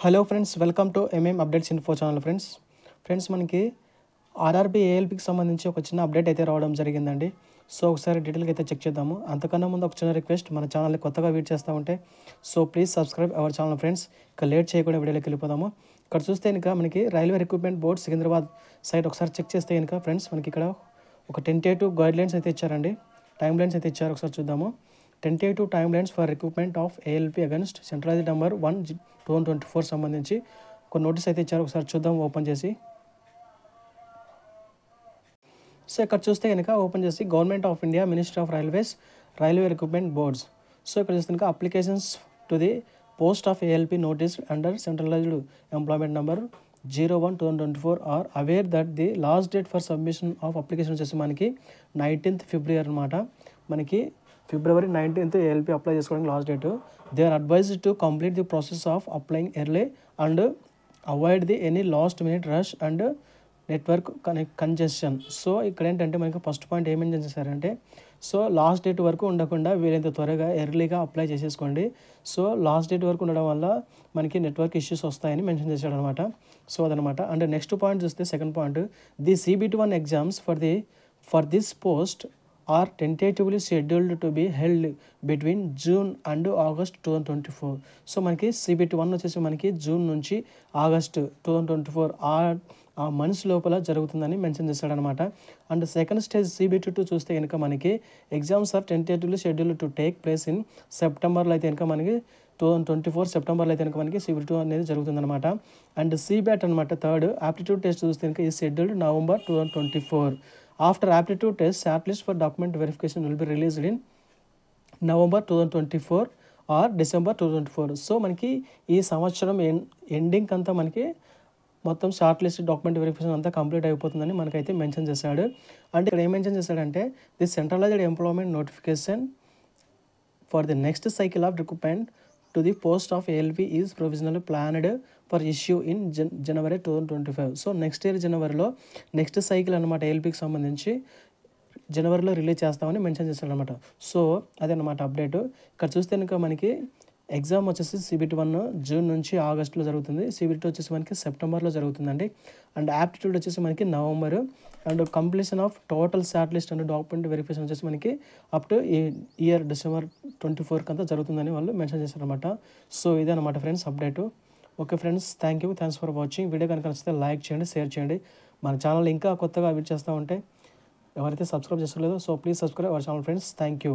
Hello friends, welcome to updates info channel. Friends మనకి RRB ఏఎల్పీకి సంబంధించి ఒక చిన్న అప్డేట్ అయితే రావడం జరిగిందండి. సో ఒకసారి డీటెయిల్గా అయితే చెక్ చేద్దాము. అంతకన్నా ముందు ఒక చిన్న రిక్వెస్ట్, మన ఛానల్ని కొత్తగా వీట్ చేస్తూ ఉంటే please subscribe our channel friends. ఇక లేట్ చేయకుండా వీడియోలోకి వెళ్ళిపోదాము. ఇక్కడ చూస్తే కనుక మనకి railway recruitment board Secunderabad site ఒకసారి చెక్ చేస్తే కనుక ఫ్రెండ్స్ మనకి ఇక్కడ ఒక టెంటేటివ్ గైడ్లైన్స్ అయితే ఇచ్చారండి, టైమ్ లైన్స్ అయితే ఇచ్చారు. ఒకసారి చూద్దాము. Tentative time lines for recruitment of ALP against centralised number 1/2024 సంబంధించి ఒక నోటీస్ అయితే ఇచ్చారు. ఒకసారి చూద్దాం ఓపెన్ చేసి. సో ఇక్కడ చూస్తే కనుక ఓపెన్ చేసి government of India, ministry of railways, railway recruitment boards. So ఇక్కడ చూస్తే కనుక applications to the post of ALP notice under centralised employment number 01/2024 are aware that the last date for submission of application వచ్చేసి మనకి 19th February అనమాట. మనకి February 19th ALP apply చేసుకోవడానికి last date. They are advised to complete the process of applying early and avoid the any last minute rush and network congestion. So ఇక్కడ ఏంటంటే మనకి first point ఏం mention చేశారంటే, so last date వరకు ఉండకుండా వీలైనంత త్వరగా ఎర్లీగా అప్లై చేసేసుకోండి. సో లాస్ట్ డేట్ వరకు ఉండడం వల్ల మనకి నెట్వర్క్ ఇష్యూస్ వస్తాయని మెన్షన్ చేశాడు అనమాట. సో అదనమాట. అండ్ నెక్స్ట్ పాయింట్ చూస్తే second point, the CBT1 exams for this post are tentatively scheduled to be held between June and August 2024. So మనకి CBT1 వచ్చేసి మనకి జూన్ నుంచి ఆగస్టు 2024 ఆ మంత్స్ లోపల జరుగుతుందని మెన్షన్ చేశాడనమాట. అండ్ సెకండ్ స్టేజ్ CBT2 చూస్తే కనుక మనకి exams are tentatively schedule to take place in సెప్టెంబర్లో అయితే కనుక మనకి 2024 సెప్టెంబర్లో అయితే కనుక మనకి CBT2 అనేది జరుగుతుందన్నమాట. అండ్ CBAT అనమాట థర్డ్ ఆప్టిట్యూడ్ టెస్ట్ చూస్తే కనుక ఈ scheduled November 2024. After aptitude test, shortlist for document verification will be released in November 2024 or December 2024. So మనకి ఈ సంవత్సరం ఎండింగ్ అంతా మనకి మొత్తం షార్ట్ లిస్ట్ డాక్యుమెంట్ వెరిఫికేషన్ అంతా కంప్లీట్ అయిపోతుందని మనకైతే మెన్షన్ చేశాడు. అంటే ఇక్కడ ఏం మెన్షన్ చేశాడంటే, the centralised employment notification for the next cycle of recruitment to the post of ALP is provisional planned for issue in January 2025. So next year జనవరిలో next cycle అనమాట ఏఎల్పీకి సంబంధించి జనవరిలో రిలీజ్ చేస్తామని మెన్షన్ చేశాడనమాట. సో అదనమాట update. ఇక్కడ చూస్తే కనుక మనకి ఎగ్జామ్ వచ్చేసి CBT1 జూన్ నుంచి ఆగస్టులో జరుగుతుంది, CBT2 వచ్చేసి మనకి సెప్టెంబర్లో జరుగుతుందండి. అండ్ యాప్టిట్యూడ్ వచ్చేసి మనకి November. And completion of total short list and document verification వచ్చేసి మనకి అప్ టు ఈ ఇయర్ December 24 అంతా జరుగుతుందని వాళ్ళు మెన్షన్ చేశారనమాట. సో ఇదే అనమాట friends update. Okay friends, thanks for watching. Video కనుక నచ్చితే లైక్ చేయండి, షేర్ చేయండి. మన ఛానల్ ఇంకా కొత్తగా విజిట్ చేస్తూ ఉంటే ఎవరైతే సబ్స్క్రైబ్ చేసుకోలేదో please subscribe our channel friends. Thank you.